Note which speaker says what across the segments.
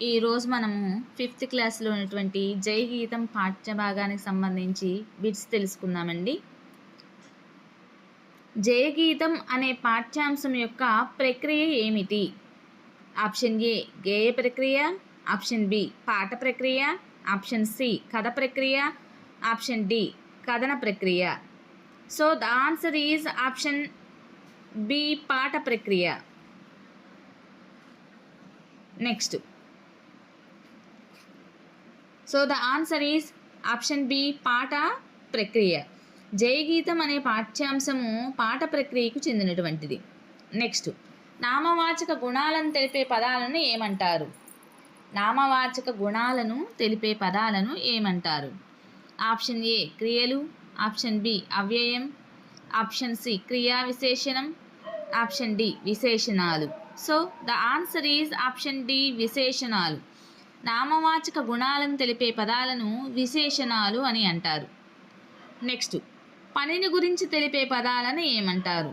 Speaker 1: ఈరోజు మనము ఫిఫ్త్ క్లాస్లో ఉన్నటువంటి జై గీతం పాఠ్య భాగానికి సంబంధించి బిట్స్ తెలుసుకుందామండి. జయ గీతం అనే పాఠ్యాంశం యొక్క ప్రక్రియ ఏమిటి? ఆప్షన్ ఏ గేయ ప్రక్రియ, ఆప్షన్ బి పాట ప్రక్రియ, ఆప్షన్ సి కథ ప్రక్రియ, ఆప్షన్ డి కథన ప్రక్రియ. So the answer is option B పాట ప్రక్రియ. Next, so the answer is option B పాట ప్రక్రియ. జయగీతం అనే పాఠ్యాంశము పాట ప్రక్రియకు చెందినటువంటిది. నెక్స్ట్, నామవాచక గుణాలను తెలిపే పదాలను ఏమంటారు? నామవాచక గుణాలను తెలిపే పదాలను ఏమంటారు? ఆప్షన్ ఏ క్రియలు, ఆప్షన్ బి అవ్యయం, ఆప్షన్ సి క్రియా విశేషణం, ఆప్షన్ డి విశేషణాలు. So the answer is option D విశేషణాలు. నామవాచక గుణాలను తెలిపే పదాలను విశేషణాలు అని అంటారు. నెక్స్ట్, పనిని గురించి తెలిపే పదాలను ఏమంటారు?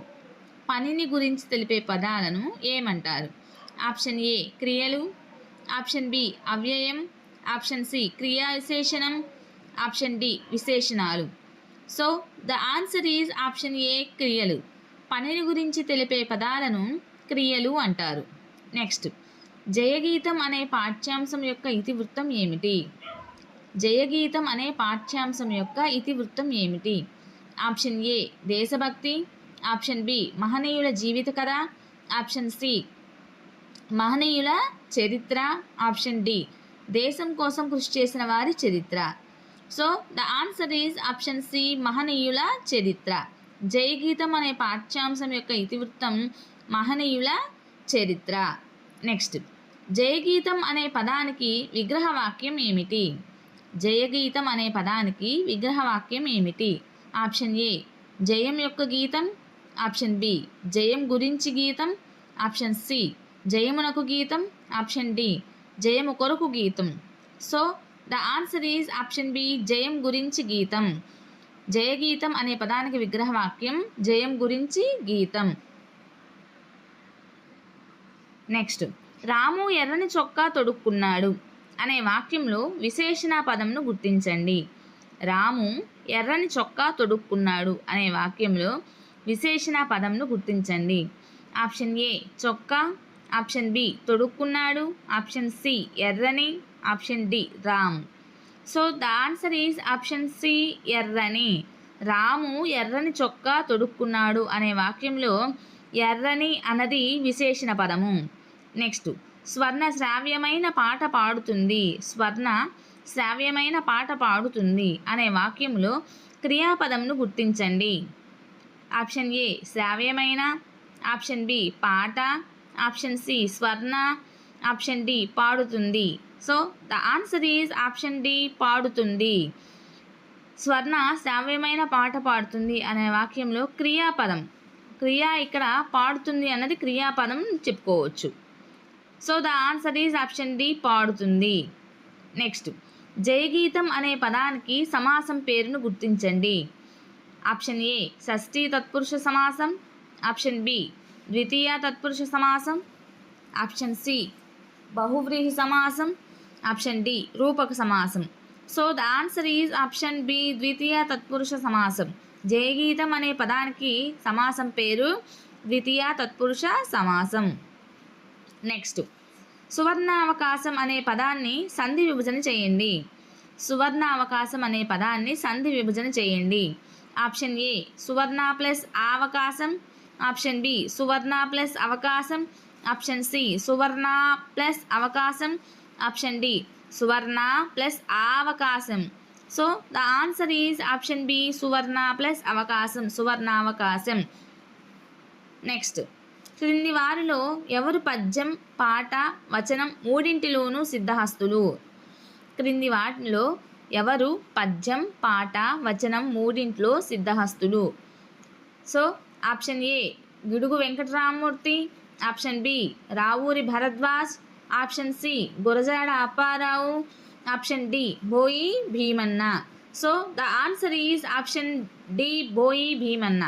Speaker 1: పనిని గురించి తెలిపే పదాలను ఏమంటారు? ఆప్షన్ ఏ క్రియలు, ఆప్షన్ బి అవ్యయం, ఆప్షన్ సి క్రియా విశేషణం, ఆప్షన్ డి విశేషణాలు. So the answer is option A క్రియలు. పనిని గురించి తెలిపే పదాలను క్రియలు అంటారు. నెక్స్ట్, జయగీతం అనే పాఠ్యాంశం యొక్క ఇతివృత్తం ఏమిటి? జయగీతం అనే పాఠ్యాంశం యొక్క ఇతివృత్తం ఏమిటి? ఆప్షన్ ఏ దేశభక్తి, ఆప్షన్ బి మహనీయుల జీవిత కథ, ఆప్షన్ సి మహనీయుల చరిత్ర, ఆప్షన్ డి దేశం కోసం కృషి చేసిన వారి చరిత్ర. So the answer is option C మహనీయుల చరిత్ర. జయగీతం అనే పాఠ్యాంశం యొక్క ఇతివృత్తం మహనీయుల చరిత్ర. నెక్స్ట్, జయగీతం అనే పదానికి విగ్రహవాక్యం ఏమిటి? జయగీతం అనే పదానికి విగ్రహవాక్యం ఏమిటి? ఆప్షన్ ఏ జయం యొక్క గీతం, ఆప్షన్ బి జయం గురించి గీతం, ఆప్షన్ సి జయమునకు గీతం, ఆప్షన్ డి జయము కొరకు గీతం. So the answer is option B జయం గురించి గీతం. జయగీతం అనే పదానికి విగ్రహవాక్యం జయం గురించి గీతం. నెక్స్ట్, రాము ఎర్రని చొక్కా తొడుక్కున్నాడు అనే వాక్యంలో విశేషణ పదంను గుర్తించండి. రాము ఎర్రని చొక్కా తొడుక్కున్నాడు అనే వాక్యంలో విశేషణ పదంను గుర్తించండి. ఆప్షన్ ఏ చొక్కా, ఆప్షన్ బి తొడుక్కున్నాడు, ఆప్షన్ సి ఎర్రని, option D Ram. So the answer is option C ఎర్రని. రాము ఎర్రని చొక్కా తొడుక్కున్నాడు అనే వాక్యంలో ఎర్రని అన్నది విశేషణ పదము. నెక్స్ట్, స్వర్ణ శ్రావ్యమైన పాట పాడుతుంది, స్వర్ణ శ్రావ్యమైన పాట పాడుతుంది అనే వాక్యంలో క్రియాపదంను గుర్తించండి. ఆప్షన్ ఏ శ్రావ్యమైన, ఆప్షన్ బి పాట, option C Swarna, option D పాడుతుంది. So the answer is option D పాడుతుంది. స్వర్ణ శ్రావ్యమైన పాట పాడుతుంది అనే వాక్యంలో క్రియాపదం, క్రియా ఇక్కడ పాడుతుంది అన్నది క్రియాపదం చెప్పుకోవచ్చు. So the answer is option D పాడుతుంది. నెక్స్ట్, జయగీతం అనే పదానికి సమాసం పేరును గుర్తించండి. ఆప్షన్ ఏ షష్ఠీ తత్పురుష సమాసం, ఆప్షన్ బి ద్వితీయ తత్పురుష సమాసం, ఆప్షన్ సి బహువ్రీహి సమాసం, ఆప్షన్ డి రూపక సమాసం. So the answer is option B ద్వితీయ తత్పురుష సమాసం. జయగీతం అనే పదానికి సమాసం పేరు ద్వితీయ తత్పురుష సమాసం. నెక్స్ట్, సువర్ణావకాశం అనే పదాన్ని సంధి విభజన చేయండి. సువర్ణావకాశం అనే పదాన్ని సంధి విభజన చేయండి. ఆప్షన్ ఏ సువర్ణ ప్లస్ అవకాశం, ఆప్షన్ బి సువర్ణ ప్లస్ అవకాశం, ఆప్షన్ సి సువర్ణ ప్లస్ అవకాశం, ఆప్షన్ డి సువర్ణ ప్లస్ అవకాశం. So the answer is option B సువర్ణ ప్లస్ అవకాశం, సువర్ణావకాశం. నెక్స్ట్, క్రింది వారిలో ఎవరు పద్యం, పాట, వచనం మూడింటిలోనూ సిద్ధహస్తులు? క్రింది వాటిలో ఎవరు పద్యం, పాట, వచనం మూడింట్లో సిద్ధహస్తులు? So option A Gidugu Venkataramamurthy, option B Ravuri Bharadwaj, option C Gurajada Apparao, option D Boyi Bhimanna. So the answer is option D Boyi Bhimanna.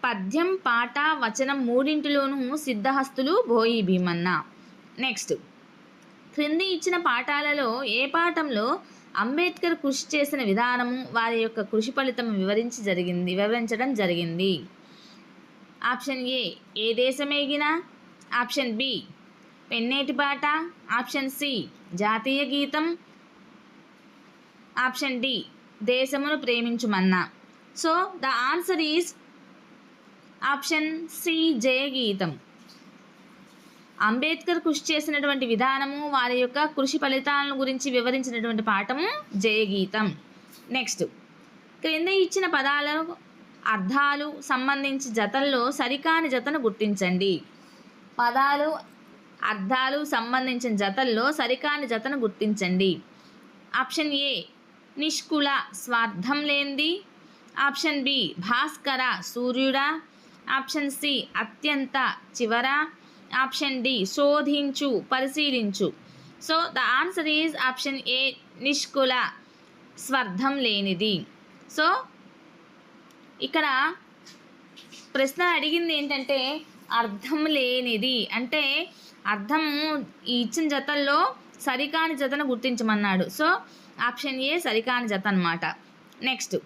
Speaker 1: పద్యం, పాట, వచనం మూడింటిలోనూ సిద్ధహస్తులు బోయి భీమన్న. నెక్స్ట్, క్రింది ఇచ్చిన పాఠాలలో ఏ పాఠంలో అంబేద్కర్ కృషి చేసిన విధానము వారి యొక్క కృషి ఫలితం వివరించడం జరిగింది? ఆప్షన్ ఏ దేశమేగినా, ఆప్షన్ బి పెన్నేటి పాట, ఆప్షన్ సి జాతీయ గీతం, ఆప్షన్ డి దేశమును ప్రేమించుమన్నా. So the answer is option C జయగీతం. అంబేద్కర్ కృషి చేసినటువంటి విధానము వారి యొక్క కృషి ఫలితాలను గురించి వివరించినటువంటి పాఠము జయగీతం. నెక్స్ట్, క్రింద ఇచ్చిన పదాల అర్థాలు సంబంధించి జతల్లో సరికాని జతను గుర్తించండి. పదాలు అర్థాలు సంబంధించిన జతల్లో సరికాని జతను గుర్తించండి. ఆప్షన్ ఏ నిష్కుల స్వార్థం లేనిది, ఆప్షన్ బి భాస్కర సూర్యుడా, ఆప్షన్ సి అత్యంత చివర, ఆప్షన్ డి శోధించు పరిశీలించు. So the answer is option A నిష్కుల స్వార్థం లేనిది. సో ఇక్కడ ప్రశ్న అడిగింది ఏంటంటే అర్థం లేనిది అంటే అర్థము ఈ ఇచ్చిన జతల్లో సరికాని జతను గుర్తించమన్నాడు. సో ఆప్షన్ ఏ సరికాని జత అన్నమాట. నెక్స్ట్,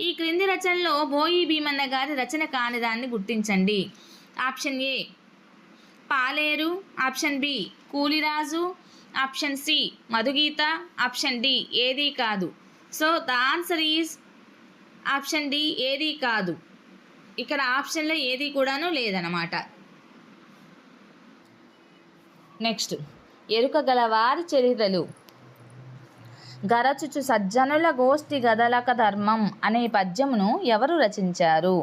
Speaker 1: ఈ క్రింది రచనలో బోయి భీమన్న గారి రచన కానిదాన్ని గుర్తించండి. ఆప్షన్ ఏ పాలేరు, ఆప్షన్ బి కూలిరాజు, ఆప్షన్ సి మధుగీత, ఆప్షన్ డి ఏదీ కాదు. So the answer is option D ఏదీ కాదు. ఇక్కడ ఆప్షన్లో ఏది కూడాను లేదన్నమాట. నెక్స్ట్, ఎరుక గలవారి చరిత్రలు. గరచుచు సజ్జనుల గోష్ఠి గదలక ధర్మం అనే పద్యమును ఎవరు రచించారు?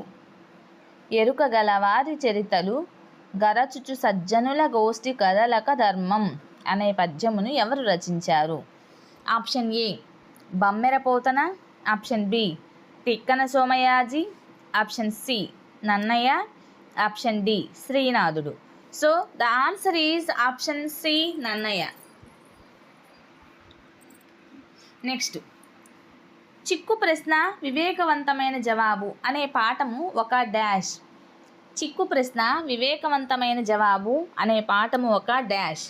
Speaker 1: ఎరుక గలవారి చరిత్రలు గరచుచు సజ్జనుల గోష్ఠి గదలక ధర్మం అనే పద్యమును ఎవరు రచించారు? Option A Bammera Potana, option B Tikkana Somayaji, option C Nannaya, option D శ్రీనాథుడు. So the answer is option C Nannaya. Next, చిక్కు ప్రశ్న వివేకవంతమైన జవాబు అనే పాఠము ఒక డాష్. చిక్కు ప్రశ్న వివేకవంతమైన జవాబు అనే పాఠము ఒక డాష్.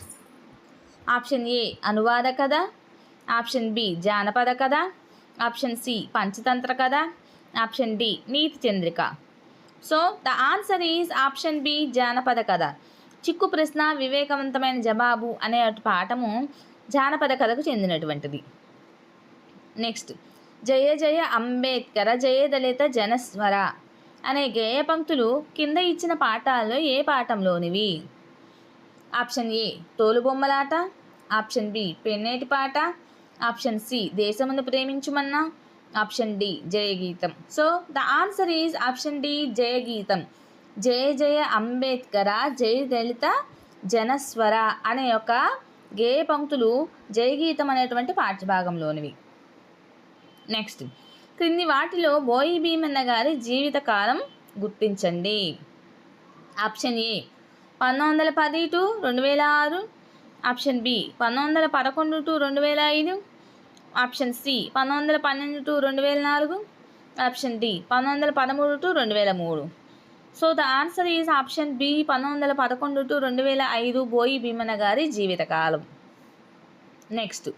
Speaker 1: ఆప్షన్ ఏ అనువాద కథ, ఆప్షన్ బి జానపద కథ, ఆప్షన్ సి పంచతంత్ర కథ, ఆప్షన్ డి నీతి చంద్రిక. So the answer is option B జానపద కథ. చిక్కు ప్రశ్న వివేకవంతమైన జవాబు అనే పాఠము జానపద కథకు చెందినటువంటిది. నెక్స్ట్, జయ జయ అంబేద్కర జయ దళిత జనస్వర అనే గేయ పంక్తులు కింద ఇచ్చిన పాఠాల్లో ఏ పాఠంలోనివి? ఆప్షన్ ఏ తోలుబొమ్మలాట, ఆప్షన్ బి పెన్నేటి పాట, ఆప్షన్ సి దేశమును ప్రేమించుమన్నా, ఆప్షన్ డి జయగీతం. So the answer is option D జయగీతం. జయ జయ అంబేద్కర జయ దళిత జనస్వర అనే యొక్క గేయ పంక్తులు జయగీతం అనేటువంటి పాఠ్యభాగంలోనివి. నెక్స్ట్, క్రింది వాటిలో బోయి భీమన్న గారి జీవితకాలం గుర్తించండి. Option A 1910 to 2006, option B 1911 to 2005, option C 1912 to 2004, option D 1913 to 2003. So the answer is option B 1911 to 2005 బోయి భీమన్న గారి జీవితకాలం. నెక్స్ట్,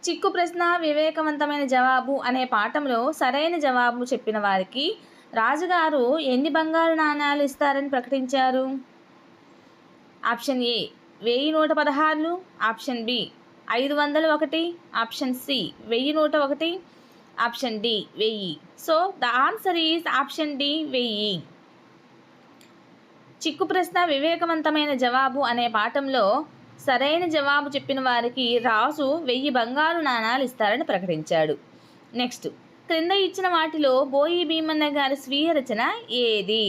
Speaker 1: చిక్కు ప్రశ్న వివేకవంతమైన జవాబు అనే పాఠంలో సరైన జవాబు చెప్పిన వారికి రాజుగారు ఎన్ని బంగారు నాణ్యాలు ఇస్తారని ప్రకటించారు? Option A 1116, option B 501, option C 1101, option D 1000. So the answer is option D 1000. చిక్కు ప్రశ్న వివేకవంతమైన జవాబు అనే పాఠంలో సరైన జవాబు చెప్పిన వారికి రాజు 1000 బంగారు నాణాలు ఇస్తారని ప్రకటించాడు. నెక్స్ట్, క్రింద ఇచ్చిన వాటిలో బోయి భీమన్న గారి స్వీయ రచన ఏది?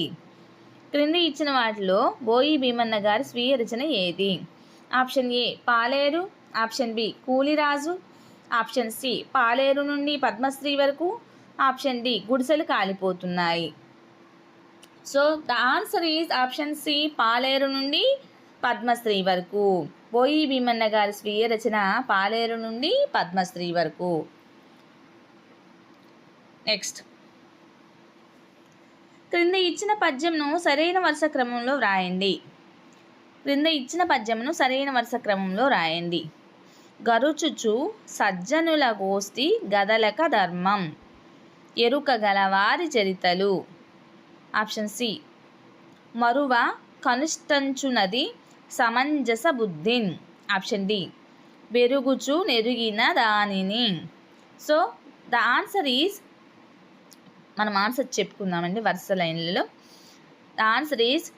Speaker 1: క్రింద ఇచ్చిన వాటిలో బోయి భీమన్న గారి స్వీయ రచన ఏది? ఆప్షన్ ఏ పాలేరు, ఆప్షన్ బి కూలిరాజు, ఆప్షన్ సి పాలేరు నుండి పద్మశ్రీ వరకు, ఆప్షన్ డి గుడిసెలు కాలిపోతున్నాయి. So the answer is option C పాలేరు నుండి పద్మశ్రీ వరకు. బోయి భీమన్న గారి స్వీయ రచన పాలేరు నుండి పద్మశ్రీ వరకు. నెక్స్ట్, క్రింద ఇచ్చిన పద్యంను సరైన వరుస క్రమంలో వ్రాయండి. క్రింద ఇచ్చిన పద్యమును సరైన వరుస క్రమంలో రాయండి. గరుచుచు సజ్జనుల గోష్ఠి గదలక ధర్మం ఎరుక గలవారి చరితలు. ఆప్షన్ సి మరువ కనుష్టంచునది సమంజస బుద్ధిన్. ఆప్షన్ డి బెరుగుచు నెరుగిన దానిని. సో ద ఆన్సర్ ఈజ్, మనం ఆన్సర్ చెప్పుకుందామండి వరుస లైన్లలో. ద ఆన్సర్ ఈజ్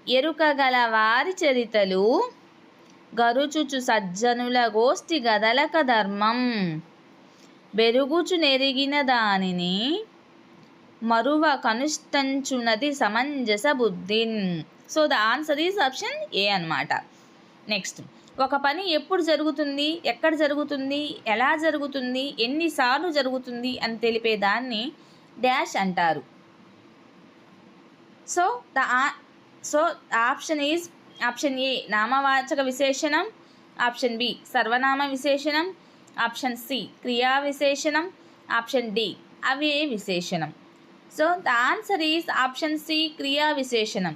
Speaker 1: ఎరుక గల వారి చరితలు గరుచుచు సజ్జనుల గోష్ఠి గదలక ధర్మం బెరుగుచు నెరిగిన దానిని మరువ కనుష్టంచునది సమంజస బుద్ధిన్. So the answer is option A అన్నమాట. నెక్స్ట్, ఒక పని ఎప్పుడు జరుగుతుంది, ఎక్కడ జరుగుతుంది, ఎలా జరుగుతుంది, ఎన్నిసార్లు జరుగుతుంది అని తెలిపే దాన్ని డాష్ అంటారు. So option is option A నామవాచక విశేషణం, ఆప్షన్ బి సర్వనామ విశేషణం, ఆప్షన్ సి క్రియా విశేషణం, ఆప్షన్ డి అవే విశేషణం. So the answer is option C క్రియా విశేషణం.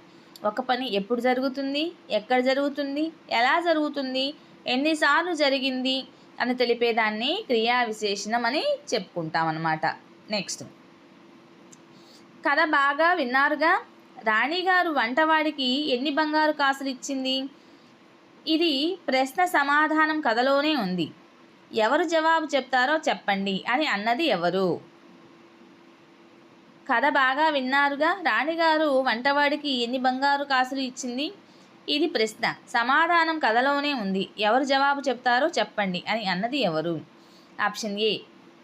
Speaker 1: ఒక పని ఎప్పుడు జరుగుతుంది, ఎక్కడ జరుగుతుంది, ఎలా జరుగుతుంది, ఎన్నిసార్లు జరిగింది అని తెలిపేదాన్ని క్రియా విశేషణం అని చెప్పుకుంటాం అన్నమాట. నెక్స్ట్, కథ బాగా విన్నారుగా. రాణిగారు వంటవాడికి ఎన్ని బంగారు కాసులు ఇచ్చింది? ఇది ప్రశ్న సమాధానం కథలోనే ఉంది. ఎవరు జవాబు చెప్తారో చెప్పండి అని అన్నది ఎవరు? కథ బాగా విన్నారుగా, రాణిగారు వంటవాడికి ఎన్ని బంగారు కాసులు ఇచ్చింది? ఇది ప్రశ్న, సమాధానం కథలోనే ఉంది. ఎవరు జవాబు చెప్తారో చెప్పండి అని అన్నది ఎవరు? ఆప్షన్ ఏ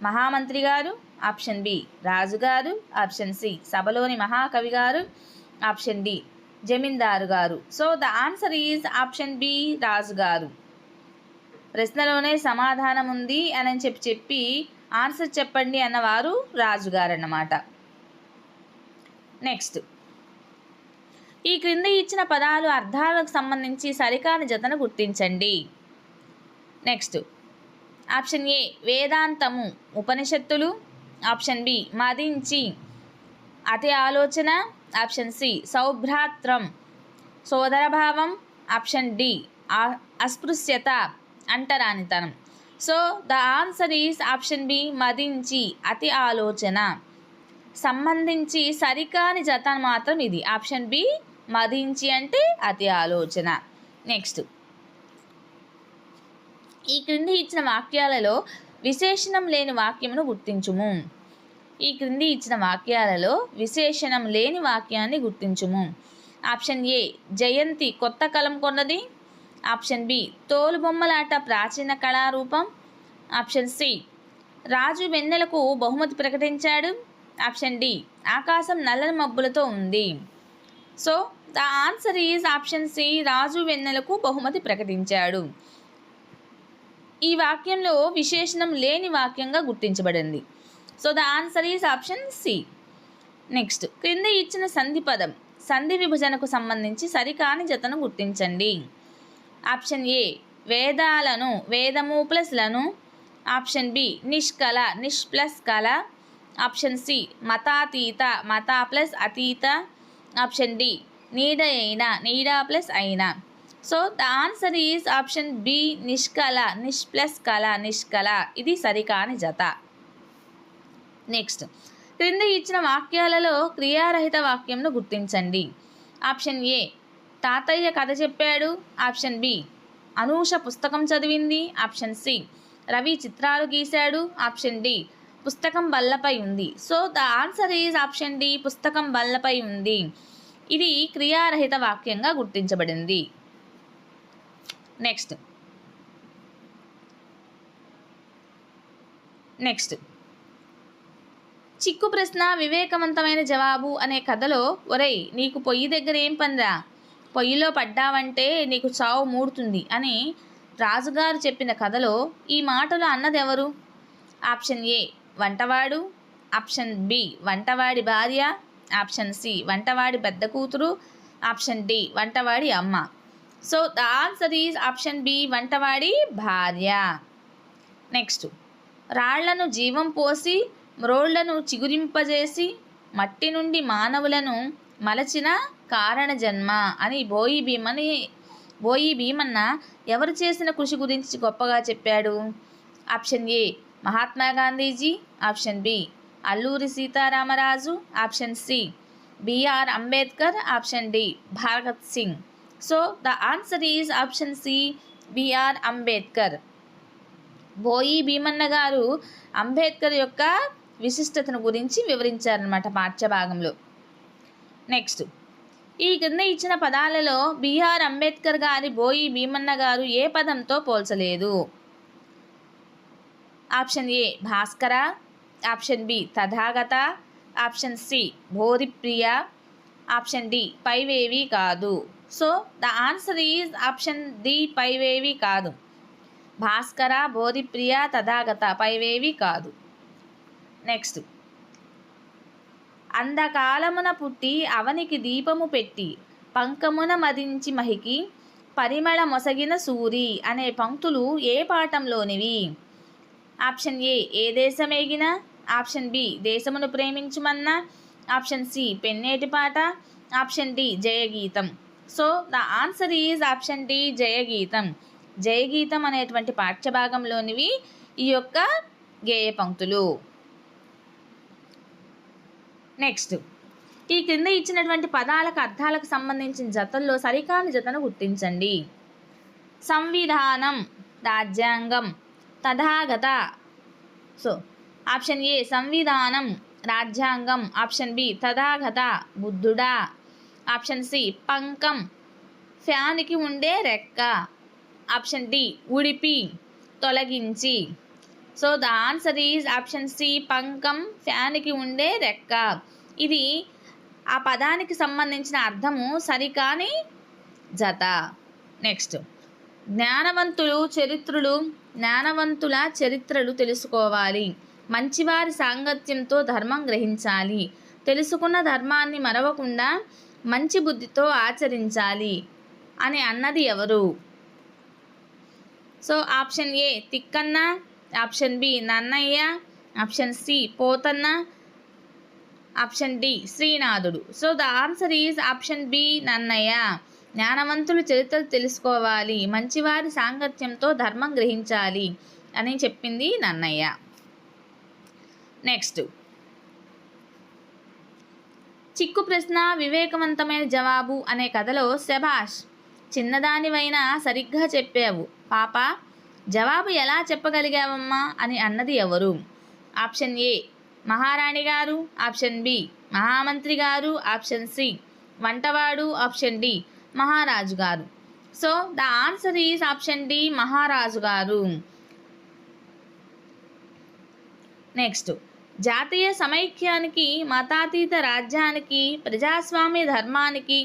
Speaker 1: మహామంత్రి గారు, ఆప్షన్ బి రాజుగారు, ఆప్షన్ సి సభలోని మహాకవి గారు, ఆప్షన్ డి జమీందారు గారు. So the answer is option B రాజుగారు. ప్రశ్నలోనే సమాధానం ఉంది అని చెప్పి ఆన్సర్ చెప్పండి అన్నవారు రాజుగారు అన్నమాట. నెక్స్ట్, ఈ క్రింద ఇచ్చిన పదాలు అర్థాలకు సంబంధించి సరికాని జతను గుర్తించండి. నెక్స్ట్, ఆప్షన్ ఏ వేదాంతము ఉపనిషత్తులు, ఆప్షన్ బి మదించి అతి ఆలోచన, ఆప్షన్ సి సౌభ్రాత్రం సోదరభావం, ఆప్షన్ డి అస్పృశ్యత అంటరానితనం. So the answer is option B మదించి అతి ఆలోచన. సంబంధించి సరికాని జత మాత్రం ఇది, ఆప్షన్ బి మదించి అంటే అతి ఆలోచన. నెక్స్ట్, ఈ క్రింది ఇచ్చిన వాక్యాలలో విశేషణం లేని వాక్యమును గుర్తించుము. ఈ క్రింది ఇచ్చిన వాక్యాలలో విశేషణం లేని వాక్యాన్ని గుర్తించుము. ఆప్షన్ ఏ జయంతి కొత్త కలం కొన్నది, ఆప్షన్ బి తోలుబొమ్మలాట ప్రాచీన కళారూపం, ఆప్షన్ సి రాజు వెన్నెలకు బహుమతి ప్రకటించాడు, ఆప్షన్ డి ఆకాశం నల్లని మబ్బులతో ఉంది. So the answer is option C Raju వెన్నెలకు బహుమతి ప్రకటించాడు. ఈ వాక్యంలో విశేషణం లేని వాక్యంగా గుర్తించబడింది. So the answer is option C. Next, క్రింద ఇచ్చిన సంధి పదం సంధి విభజనకు సంబంధించి సరికాని జతను గుర్తించండి. ఆప్షన్ ఏ వేదాలను వేదము ప్లస్ లను, ఆప్షన్ బి నిష్కల నిష్ ప్లస్ కల, ఆప్షన్ సి మతాతీత మత ప్లస్ అతీత, ఆప్షన్ డి నీడ అయిన నీడ ప్లస్ అయిన. So the answer is option B నిష్కల నిష్ ప్లస్ కల నిష్కల. ఇది సరికాని జత. నెక్స్ట్, క్రింద ఇచ్చిన వాక్యాలలో క్రియారహిత వాక్యంను గుర్తించండి. ఆప్షన్ ఏ తాతయ్య కథ చెప్పాడు, ఆప్షన్ బి అనూష పుస్తకం చదివింది, ఆప్షన్ సి రవి చిత్రాలు గీశాడు, ఆప్షన్ డి పుస్తకం బల్లపై ఉంది. So the answer is option D పుస్తకం బల్లపై ఉంది. ఇది క్రియారహిత వాక్యంగా గుర్తించబడింది. నెక్స్ట్ చిక్కు ప్రశ్న వివేకవంతమైన జవాబు అనే కథలో ఒరేయ్ నీకు పొయ్యి దగ్గర ఏం పనిరా, పొయ్యిలో పడ్డావంటే నీకు చావు మూడుతుంది అని రాజుగారు చెప్పిన కథలో ఈ మాటలు అన్నది ఎవరు? ఆప్షన్ ఏ వంటవాడు, ఆప్షన్ బి వంటవాడి భార్య, ఆప్షన్ సి వంటవాడి పెద్ద కూతురు, ఆప్షన్ డి వంటవాడి అమ్మ. So the answer is option B వంటవాడి భార్య. నెక్స్ట్, రాళ్లను జీవం పోసి మ్రోళ్లను చిగురింపజేసి మట్టి నుండి మానవులను మలచిన కారణ జన్మ అని బోయి భీమని బోయి భీమన్న ఎవరు చేసిన కృషి గురించి గొప్పగా చెప్పాడు? Option A Mahatma Gandhiji, option B Alluri Sitaramaraju, option C B R Ambedkar, option D Bhagat Singh. So the answer is option C B R Ambedkar. Boyi Bheemanna గారు అంబేద్కర్ యొక్క విశిష్టతను గురించి వివరించారనమాట పాఠ్యభాగంలో. నెక్స్ట్, ఈ కింద ఇచ్చిన పదాలలో బిఆర్ అంబేద్కర్ గారి బోయి భీమన్న గారు ఏ పదంతో పోల్చలేదు? ఆప్షన్ ఏ భాస్కర, ఆప్షన్ బి తథాగత, ఆప్షన్ సి భోరిప్రియ, ఆప్షన్ డి పైవేవి కాదు. So the answer is option D పైవేవి కాదు. భాస్కర, భోరిప్రియ, తథాగత పైవేవి కాదు. నెక్స్ట్, అందకాలమున పుట్టి అవనికి దీపము పెట్టి పంకమున మదించి మహికి పరిమళ మొసగిన సూరి అనే పంక్తులు ఏ పాఠంలోనివి? ఆప్షన్ ఏ దేశమేగిన, ఆప్షన్ బి దేశమును ప్రేమించుమన్న, ఆప్షన్ సి పెన్నేటి పాట, ఆప్షన్ డి జయగీతం. So the answer is option D జయగీతం. జయగీతం అనేటువంటి పాఠ్యభాగంలోనివి ఈ యొక్క గేయ పంక్తులు. నెక్స్ట్, ఈ క్రింద ఇచ్చినటువంటి పదాలకు అర్థాలకు సంబంధించిన జతల్లో సరికాని జతను గుర్తించండి. సంవిధానం, రాజ్యాంగం, తథాగత. సో ఆప్షన్ ఏ సంవిధానం, రాజ్యాంగం, ఆప్షన్ బి తథాగత బుద్ధుడా, ఆప్షన్ సి పంకం ఫ్యాన్కి ఉండే రెక్క, ఆప్షన్ డి ఉడిపి తొలగించి. So the answer is option C పంకం ఫ్యాన్కి ఉండే రెక్క. ఇది ఆ పదానికి సంబంధించిన అర్థము సరికాని జత. నెక్స్ట్, జ్ఞానవంతుల చరిత్రలు తెలుసుకోవాలి, మంచివారి సాంగత్యంతో ధర్మం గ్రహించాలి, తెలుసుకున్న ధర్మాన్ని మరవకుండా మంచి బుద్ధితో ఆచరించాలి అని అన్నది ఎవరు? So option A Tikkanna, option B Nannaya, option C Potanna, option D శ్రీనాథుడు. So the answer is option B Nannaya. జ్ఞానవంతుల చరిత్రలు తెలుసుకోవాలి, మంచివారి సాంగత్యంతో ధర్మం గ్రహించాలి అని చెప్పింది నన్నయ్య. నెక్స్ట్, చిక్కు ప్రశ్న వివేకవంతమైన జవాబు అనే కథలో శభాష్ చిన్నదానివైనా సరిగ్గా చెప్పావు పాప, జవాబు ఎలా చెప్పగలిగావమ్మా అని అన్నది ఎవరు? ఆప్షన్ ఏ మహారాణి గారు, ఆప్షన్ బి మహామంత్రి గారు, ఆప్షన్ సి వంటవాడు, ఆప్షన్ డి మహారాజు గారు. So the answer is option D మహారాజు గారు. నెక్స్ట్, జాతీయ సమైక్యానికి, మతాతీత రాజ్యానికి, ప్రజాస్వామ్య ధర్మానికి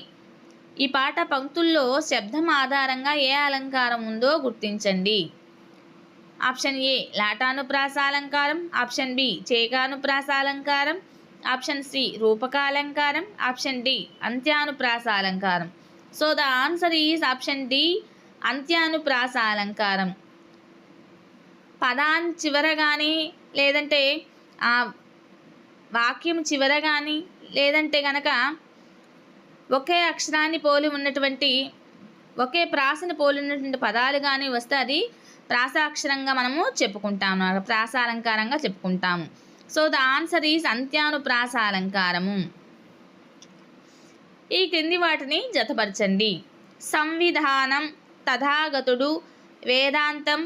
Speaker 1: ఈ పాట పంక్తుల్లో శబ్దం ఆధారంగా ఏ అలంకారం ఉందో గుర్తించండి. ఆప్షన్ ఏ లాటానుప్రాసాలంకారం, ఆప్షన్ బి చేకానుప్రాసాలంకారం, ఆప్షన్ సి రూపకాలంకారం, ఆప్షన్ డి అంత్యానుప్రాసాలంకారం. So the answer is option D అంత్యానుప్రాసాలంకారం. పదాన్ని చివర కానీ లేదంటే ఆ వాక్యం చివర కానీ లేదంటే కనుక ఒకే అక్షరాన్ని పోలి ఉన్నటువంటి ఒకే ప్రాసని పోలి ఉన్నటువంటి పదాలు కానీ వస్తే అది ప్రాసాక్షరంగా మనము చెప్పుకుంటాము, ప్రాసాలంకారంగా చెప్పుకుంటాము. సో ద ఆన్సర్ ఈజ్ అంత్యానుప్రాసాలంకారము. ఈ క్రింది వాటిని జతపరచండి. సంవిధానం, తథాగతుడు, వేదాంతం,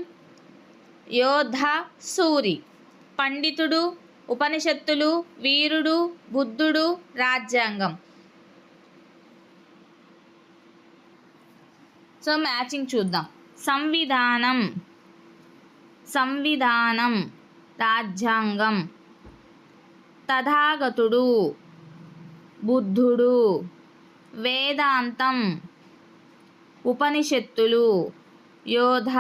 Speaker 1: యోధ, సూరి, పండితుడు, ఉపనిషత్తులు, వీరుడు, బుద్ధుడు, రాజ్యాంగం. సో మ్యాచింగ్ చూద్దాం. సంవిధానం రాజ్యాంగం, తథాగతుడు బుద్ధుడు, వేదాంతం ఉపనిషత్తులు, యోధ,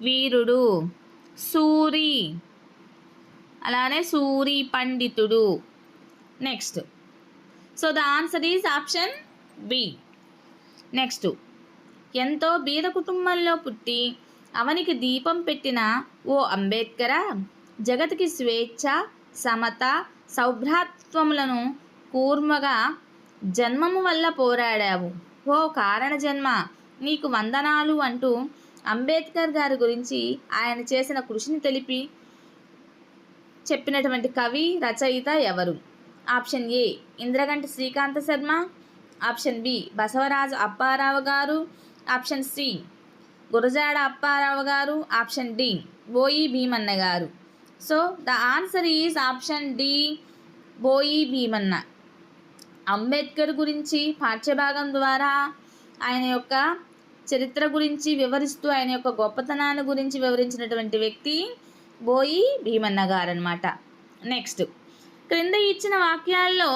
Speaker 1: వీరుడు, సూరి, అలానే సూరి పండితుడు. Next, so the answer is option B. Next, ఎంతో బీద కుటుంబంలో పుట్టి అవనికి దీపం పెట్టిన ఓ అంబేద్కర, జగతికి స్వేచ్ఛ, సమత, సౌభ్రాతృత్వములను కూర్మగా జన్మము వల్ల పోరాడావు. ఓ కారణ జన్మ, నీకు వందనాలు అంటూ అంబేద్కర్ గారి గురించి ఆయన చేసిన కృషిని తెలిపి చెప్పినటువంటి కవి రచయిత ఎవరు? Option A Indraganti Srikantha Sharma, option B Basavaraju Apparao గారు, ఆప్షన్ సి గురజాడ అప్పారావు గారు, ఆప్షన్ డి బోయి భీమన్న గారు. So the answer is option D Boyi Bheemanna. Ambedkar గురించి పాఠ్యభాగం ద్వారా ఆయన యొక్క చరిత్ర గురించి వివరిస్తూ ఆయన యొక్క గొప్పతనాన్ని గురించి వివరించినటువంటి వ్యక్తి బోయి భీమన్న గారు అనమాట. నెక్స్ట్, క్రింద ఇచ్చిన వాక్యాల్లో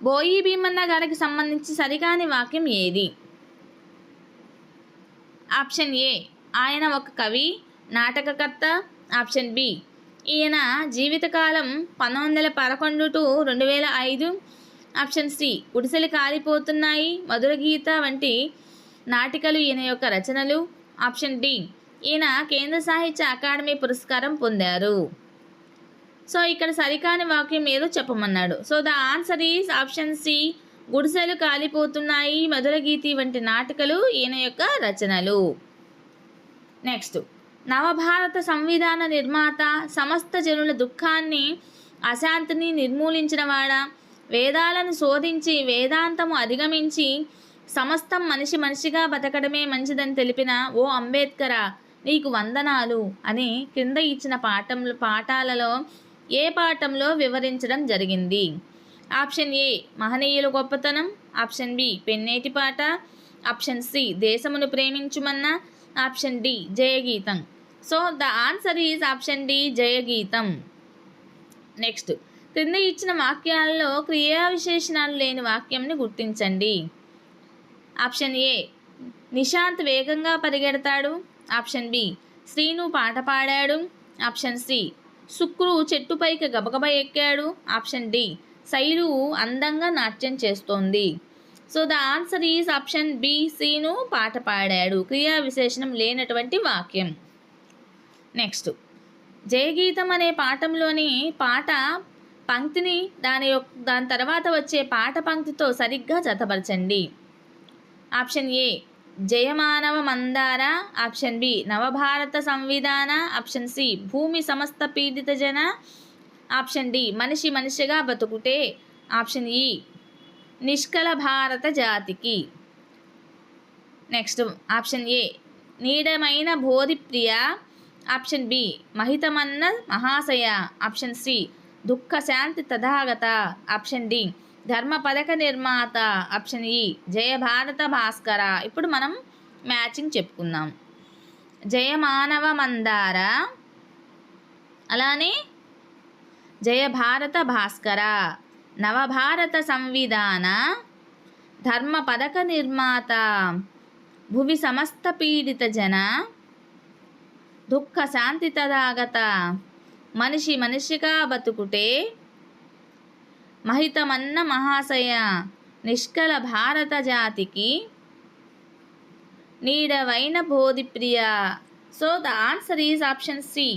Speaker 1: బోయి భీమన్న గారికి సంబంధించి సరికాని వాక్యం ఏది? ఆప్షన్ ఏ ఆయన ఒక కవి, నాటకకర్త. ఆప్షన్ బి ఈయన జీవితకాలం 1911 టు 2005. ఆప్షన్ సి గుడిసెలు కాలిపోతున్నాయి, మధుర గీత వంటి నాటికలు ఈయన యొక్క రచనలు. ఆప్షన్ డి ఈయన కేంద్ర సాహిత్య అకాడమీ పురస్కారం పొందారు. సో ఇక్కడ సరికాని వాక్యం ఏదో చెప్పమన్నాడు. So the answer is option C గుడిసెలు కాలిపోతున్నాయి, మధుర గీతి వంటి నాటికలు ఈయన యొక్క రచనలు. నెక్స్ట్, నవభారత సంవిధాన నిర్మాత, సమస్త జనుల దుఃఖాన్ని అశాంతిని నిర్మూలించినవాడా, వేదాలను శోధించి వేదాంతము అధిగమించి సమస్తం మనిషి మనిషిగా బతకడమే మంచిదని తెలిపిన ఓ అంబేద్కరా, నీకు వందనాలు అని క్రింద ఇచ్చిన పాఠాలలో ఏ పాఠంలో వివరించడం జరిగింది? ఆప్షన్ ఏ మహనీయుల గొప్పతనం, ఆప్షన్ బి పెన్నేటి పాట, ఆప్షన్ సి దేశమును ప్రేమించుమన్న, ఆప్షన్ డి జయగీతం. So the answer is option D జయగీతం. నెక్స్ట్, క్రింద ఇచ్చిన వాక్యాలలో క్రియా విశేషణాలు లేని వాక్యంని గుర్తించండి. ఆప్షన్ ఏ నిశాంత్ వేగంగా పరిగెడతాడు, ఆప్షన్ బి శ్రీను పాట పాడాడు, ఆప్షన్ సి శుక్రు చెట్టుపైకి గబగబా ఎక్కాడు, ఆప్షన్ డి శైలు అందంగా నాట్యం చేస్తోంది. So the answer is option B Srinu పాట పాడాడు, క్రియా విశేషణం లేనటువంటి వాక్యం. నెక్స్ట్, జయగీతం అనే పాఠంలోని పాట పంక్తిని దాని తర్వాత వచ్చే పాట పంక్తితో సరిగ్గా జతపరచండి. ఆప్షన్ ఏ జయమానవ మందార, ఆప్షన్ బి నవభారత సంవిధాన, ఆప్షన్ సి భూమి సమస్త పీడిత జన, ఆప్షన్ డి మనిషి మనిషిగా బతుకుటే, ఆప్షన్ ఈ నిష్కల భారత జాతికి. నెక్స్ట్, ఆప్షన్ ఏ నీడమైన బోధిప్రియ, ఆప్షన్ బి మహితమన్న మహాశయ, ఆప్షన్ సి దుఃఖ శాంతి తథాగత, ఆప్షన్ డి ధర్మ పథక నిర్మాత, ఆప్షన్ ఈ జయ భారత భాస్కర. ఇప్పుడు మనం మ్యాచింగ్ చెప్పుకుందాం. జయ మానవ మందార, అలానే జయ భారత భాస్కర, నవభారత సంవిధాన, ధర్మ పథక నిర్మాత, భువి సమస్త పీడిత జన, దుఃఖ శాంతి తథాగత, మనిషి మనిషిగా బతుకుటే, మహితమన్న మహాశయ, నిష్కల భారత జాతికి, నీడవైన బోధిప్రియ. So the answer is option C.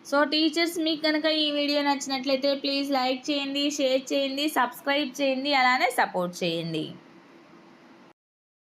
Speaker 1: So teachers, మీకు కనుక ఈ వీడియో నచ్చినట్లయితే ప్లీజ్ లైక్ చేయండి, షేర్ చేయండి, సబ్స్క్రైబ్ చేయండి, అలానే సపోర్ట్ చేయండి.